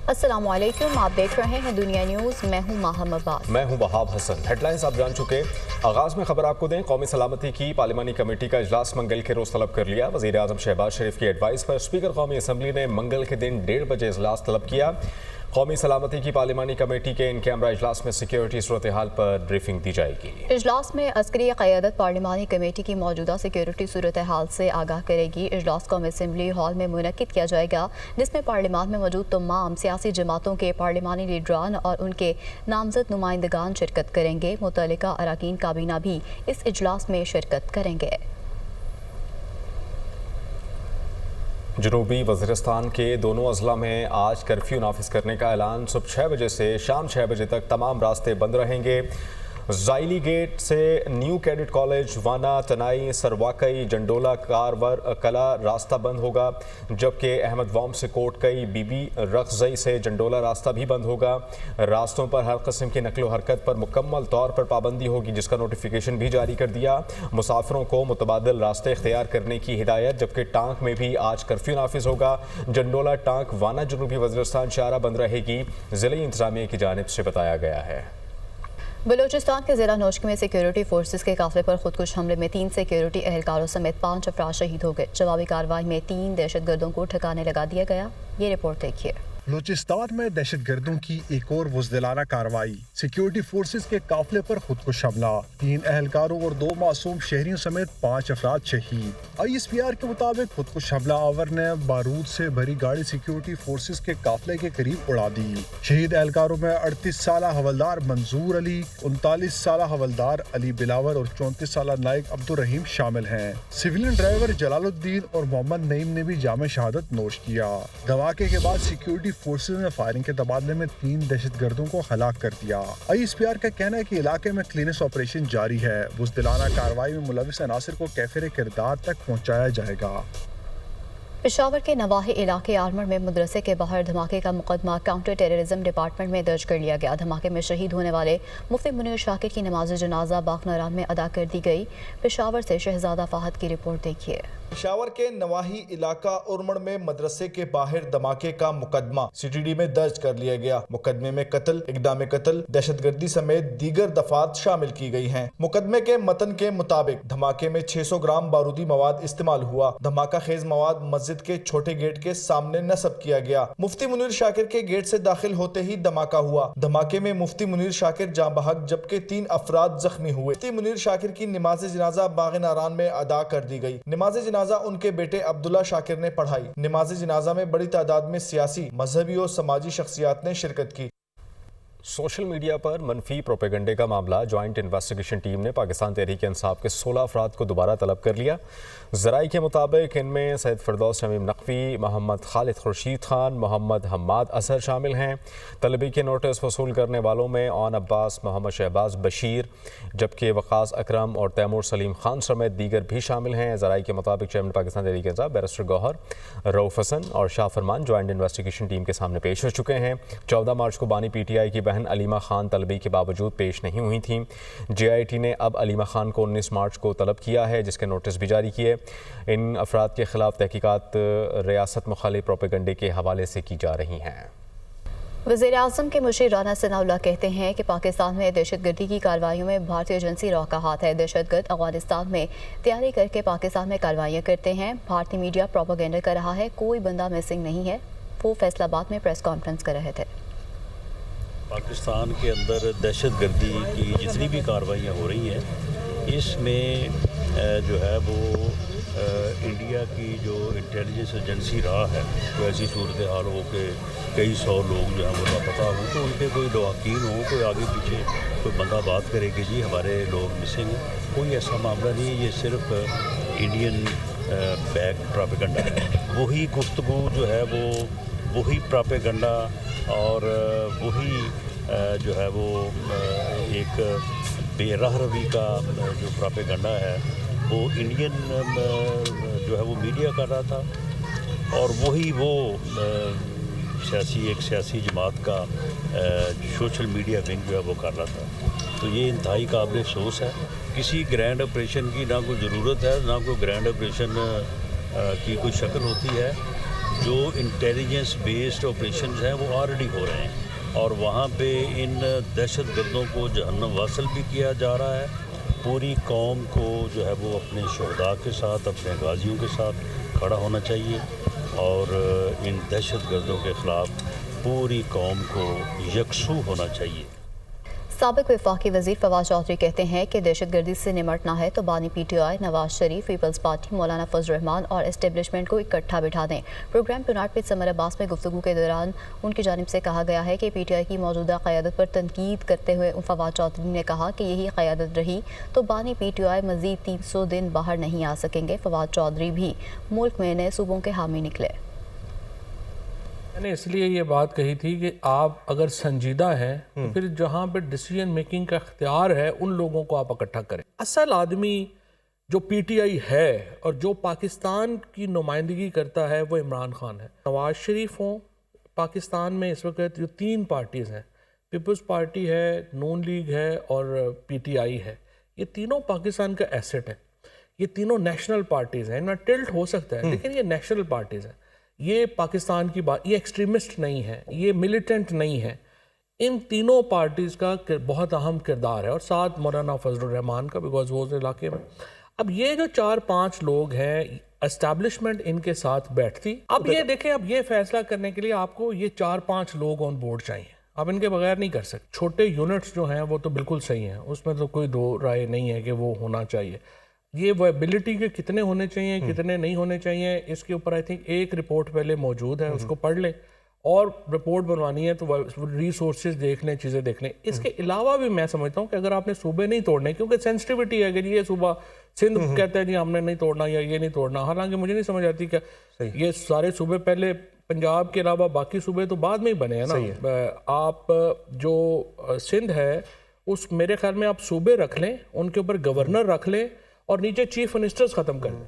अस्सलाम वालेकुम, आप देख रहे हैं दुनिया न्यूज़। मैं हूं माहम अब्बास। मैं हूं वहाब हसन। हेडलाइंस आप जान चुके। आगाज में खबर आपको दें, कौमी सलामती की पार्लिमानी कमेटी का इजलास मंगल के रोज तलब कर लिया। वज़ीर आज़म शहबाज शरीफ की एडवाइस पर स्पीकर कौमी असम्बली ने मंगल के दिन 1:30 बजे इजलास तलब किया। कौमी सलामती की पार्लिमानी कमेटी के इन कैमरा इजलास में सिक्योरिटी सूरत हाल पर ब्रीफिंग दी जाएगी। इजलास में अस्करी क़यादत पार्लिमानी कमेटी की मौजूदा सिक्योरिटी सूरत हाल से आगाह करेगी। इजलास कौमी असम्बली हॉल में मुनक्किद किया जाएगा, जिसमें पार्लिमान में मौजूद तमाम सियासी जमातों के पार्लिमानी लीडरान और उनके नामजद नुमाइंदगान शिरकत करेंगे। मुतल्लिका अरकान काबीना भी इस इजलास में शिरकत करेंगे। जनूबी वज़ीरिस्तान के दोनों अजला में आज कर्फ्यू नाफिज करने का ऐलान। सुबह 6 बजे से शाम 6 बजे तक तमाम रास्ते बंद रहेंगे। ज़ाइली गेट से न्यू कैडेट कॉलेज, वाना, तनाई, सरवाकई, जंडोला, कारवर कला रास्ता बंद होगा, जबकि अहमद वाम से कोटकई, बीबी रखजई से जंडोला रास्ता भी बंद होगा। रास्तों पर हर किस्म की नकलो हरकत पर मुकम्मल तौर पर पाबंदी होगी, जिसका नोटिफिकेशन भी जारी कर दिया। मुसाफिरों को मुतबादिल रास्ते इख्तियार करने की हिदायत। जबकि टांक में भी आज कर्फ्यू नाफिज होगा। जंडोला, टांक, वाना, जनूबी वज़ीरिस्तान शारा बंद रहेगी, ज़िले इंतज़ामिया की जानिब से बताया गया है। बलूचिस्तान के ज़िला नौशकी में सिक्योरिटी फोर्सेस के काफिले पर खुदकुश हमले में 3 सिक्योरिटी एहलकारों समेत 5 अफराद शहीद हो गए। जवाबी कार्रवाई में 3 दहशतगर्दों को ठिकाने लगा दिया गया। ये रिपोर्ट देखिए। बलूचिस्तान में दहशतगर्दों की एक और बुज़दिलाना कार्रवाई। सिक्योरिटी फोर्सेस के काफिले पर खुदकुश हमला, 3 एहलकारों और 2 मासूम शहरियों समेत 5 अफराद शहीद। ISPR के मुताबिक खुदकुश हमला आवर ने बारूद से भरी गाड़ी सिक्योरिटी फोर्सेस के काफिले के करीब उड़ा दी। शहीद एहलकारों में 38 साल हवलदार मंजूर अली, 39 साल हवलदार अली बिलावर और 34 साल नायक अब्दुल रहीम शामिल हैं। सिविलियन ड्राइवर जलालुद्दीन और मोहम्मद नईम ने भी जामे शहादत नोश किया। धमाके के बाद सिक्योरिटी फोर्सेस ने फायरिंग के तबादले में 3 दहशतगर्दों को हलाक कर दिया। ISPR का कहना है कि इलाके में क्लीनेस ऑपरेशन जारी है। बुज़दिलाना कार्रवाई में मुलविस अनासिर को कैफिर किरदार तक पहुंचाया जाएगा। पेशावर के नवाही इलाके आर्मर में मदरसे के बाहर धमाके का मुकदमा काउंटर टेररिज्म डिपार्टमेंट में दर्ज कर लिया गया। धमाके में शहीद होने वाले मुफ्ती मुनीर शाकिर की नमाज जनाजा बागनाराम में अदा कर दी गई। पेशावर से शहजादा फाहद की रिपोर्ट देखिए। पेशावर के नवाही इलाका उर्मड़ में मदरसे के बाहर धमाके का मुकदमा CTD में दर्ज कर लिया गया। मुकदमे में कत्ल, इक़दाम कत्ल, दहशतगर्दी समेत दीगर दफात शामिल की गई हैं। मुकदमे के मतन के मुताबिक धमाके में 600 ग्राम बारूदी मवाद इस्तेमाल हुआ। धमाका खेज मवाद मस्जिद के छोटे गेट के सामने नस्ब किया गया। मुफ्ती मुनीर शाकिर के गेट से दाखिल होते ही धमाका हुआ। धमाके में मुफ्ती मुनीर शाकिर जाँ बहक, जबकि 3 अफराद जख्मी हुए। मुफ्ती मुनीर शाकिर की नमाज जनाजा बाग-ए-नारान में अदा कर दी गई। नमाज जनाजा उनके बेटे अब्दुल्ला शाकिर ने पढ़ाई। नमाज जनाजा में बड़ी तादाद में सियासी, मजहबी और समाजी शख्सियात ने शिरकत की। सोशल मीडिया पर मनफी प्रोपेगंडे का मामला, जॉइंट इन्वेस्टिगेशन टीम ने पाकिस्तान तहरीक इंसाफ के 16 अफराद को दोबारा तलब कर लिया। ज़राई के मुताबिक इनमें सैयद फिरदौस शमीम नकवी, मोहम्मद खालिद खुर्शीद खान, मोहम्मद हम्माद असर शामिल हैं। तलबी के नोटिस वसूल करने वालों में ओन अब्बास, मोहम्मद शहबाज बशीर, जबकि वक़ास अकरम और तैमूर सलीम खान समेत दीगर भी शामिल हैं। ज़राई के मुताबिक चेयरमैन पाकिस्तान तहरीक इंसाफ बैरिस्टर गौहर, रऊफ़ हसन और शाह फरमान जॉइंट इन्वेस्टिगेशन टीम के सामने पेश हो चुके हैं। 14 मार्च को बानी PTI की बहन अलीमा खान तलबी के बावजूद पेश नहीं हुई थी। JIT ने अब अलीमा खान को 19 मार्च को तलब किया है, जिसके नोटिस भी जारी किए। इन अफराद के खिलाफ तहकीकात रियासत मुखालिफ प्रोपेगंडे के हवाले से की जा रही हैं। वज़ीर आज़म के मुशीर राना सनाउल्लाह कहते हैं कि पाकिस्तान में दहशतगर्दी की कार्रवाइयों में भारतीय एजेंसी रॉ का हाथ है। दहशतगर्द अफगानिस्तान में तैयारी करके पाकिस्तान में कार्रवाइयाँ करते हैं। भारतीय मीडिया प्रोपेगेंडा कर रहा है, कोई बंदा मिसिंग नहीं है। वो फैसलाबाद में प्रेस कॉन्फ्रेंस कर रहे थे। पाकिस्तान के अंदर दहशतगर्दी की जितनी भी कार्रवाइयाँ हो रही हैं, इसमें जो है वो इंडिया की जो इंटेलिजेंस एजेंसी रहा है, तो ऐसी सूरत हाल हो कि कई 100 लोग जो हैं वो लापता हों, तो उनके कोई लवाकीन हो, कोई आगे पीछे कोई बंदा बात करे कि जी हमारे लोग मिसिंग हैं, कोई ऐसा मामला नहीं है। ये सिर्फ इंडियन बैक प्रोपेगेंडा है। वही गुफ्तगू जो है वो वही प्रोपेगेंडा और वही जो है वो एक बेराह रवी का जो प्रोपेगेंडा है वो इंडियन जो है वो मीडिया कर रहा था, और वही वो एक सियासी जमात का सोशल मीडिया विंग जो है वो कर रहा था। तो ये इंतहाई काबिल अफसोस है। किसी ग्रैंड ऑपरेशन की ना कोई ज़रूरत है, ना कोई ग्रैंड ऑपरेशन की कोई शक्ल होती है। جو انٹیلیجنس بیسڈ آپریشنز ہیں وہ آلریڈی ہو رہے ہیں اور وہاں پہ ان دہشت گردوں کو جہنم واصل بھی کیا جا رہا ہے. پوری قوم کو جو ہے وہ اپنے شہداء کے ساتھ اپنے غازیوں کے ساتھ کھڑا ہونا چاہیے اور ان دہشت گردوں کے خلاف پوری قوم کو یکسو ہونا چاہیے. سابق وفاقی وزیر فواد چودھری کہتے ہیں کہ دہشت گردی سے نمٹنا ہے تو بانی P T I Nawaz Sharif, Peoples Party Maulana Fazl الرحمان اور اسٹیبلشمنٹ کو اکٹھا بٹھا دیں. پروگرام کناٹ پہ سمر عباس میں گفتگو کے دوران ان کی جانب سے کہا گیا ہے کہ پی ٹی آئی کی موجودہ قیادت پر تنقید کرتے ہوئے فواد چودھری نے کہا کہ یہی قیادت رہی تو بانی پی ٹی آئی مزید 300 دن باہر نہیں آ سکیں گے. فواد چودھری بھی ملک میں نئے صوبوں کے حامی نکلے. میں نے اس لیے یہ بات کہی تھی کہ آپ اگر سنجیدہ ہیں تو پھر جہاں پہ ڈیسیژن میکنگ کا اختیار ہے ان لوگوں کو آپ اکٹھا کریں. اصل آدمی جو پی ٹی آئی ہے اور جو پاکستان کی نمائندگی کرتا ہے وہ عمران خان ہے. نواز شریف ہوں، پاکستان میں اس وقت جو 3 پارٹیز ہیں، پیپلز پارٹی ہے، نون لیگ ہے اور پی ٹی آئی ہے، یہ تینوں پاکستان کا ایسٹ ہے. یہ تینوں نیشنل پارٹیز ہیں. ان میں ٹلٹ ہو سکتا ہے لیکن یہ نیشنل پارٹیز ہیں. یہ پاکستان کی بات، یہ ایکسٹریمسٹ نہیں ہے، یہ ملیٹنٹ نہیں ہے. ان تینوں پارٹیز کا بہت اہم کردار ہے اور ساتھ مولانا فضل الرحمان کا، بیکاز وہ اس علاقے میں. اب یہ جو 4-5 لوگ ہیں، اسٹیبلشمنٹ ان کے ساتھ بیٹھتی. اب یہ دیکھیں، اب یہ فیصلہ کرنے کے لیے آپ کو یہ 4-5 لوگ آن بورڈ چاہیے. آپ ان کے بغیر نہیں کر سکتے. چھوٹے یونٹس جو ہیں وہ تو بالکل صحیح ہیں، اس میں تو کوئی دو رائے نہیں ہے کہ وہ ہونا چاہیے. یہ ویبلٹی کے کتنے ہونے چاہیے، کتنے نہیں ہونے چاہیے، اس کے اوپر آئی تھنک ایک رپورٹ پہلے موجود ہے، اس کو پڑھ لیں اور رپورٹ بنوانی ہے تو ریسورسز دیکھ لیں، چیزیں دیکھ لیں. اس کے علاوہ بھی میں سمجھتا ہوں کہ اگر آپ نے صوبے نہیں توڑنے، کیونکہ سینسٹیوٹی ہے کہ یہ صوبہ سندھ کہتا ہے جی ہم نے نہیں توڑنا یا یہ نہیں توڑنا، حالانکہ مجھے نہیں سمجھ آتی کہ یہ سارے صوبے پہلے پنجاب کے علاوہ باقی صوبے تو بعد میں ہی بنے ہیں نا. آپ جو سندھ ہے اس میرے خیال میں آپ صوبے رکھ لیں، ان کے اوپر گورنر رکھ لیں اور نیچے چیف منسٹرز ختم کر دیں.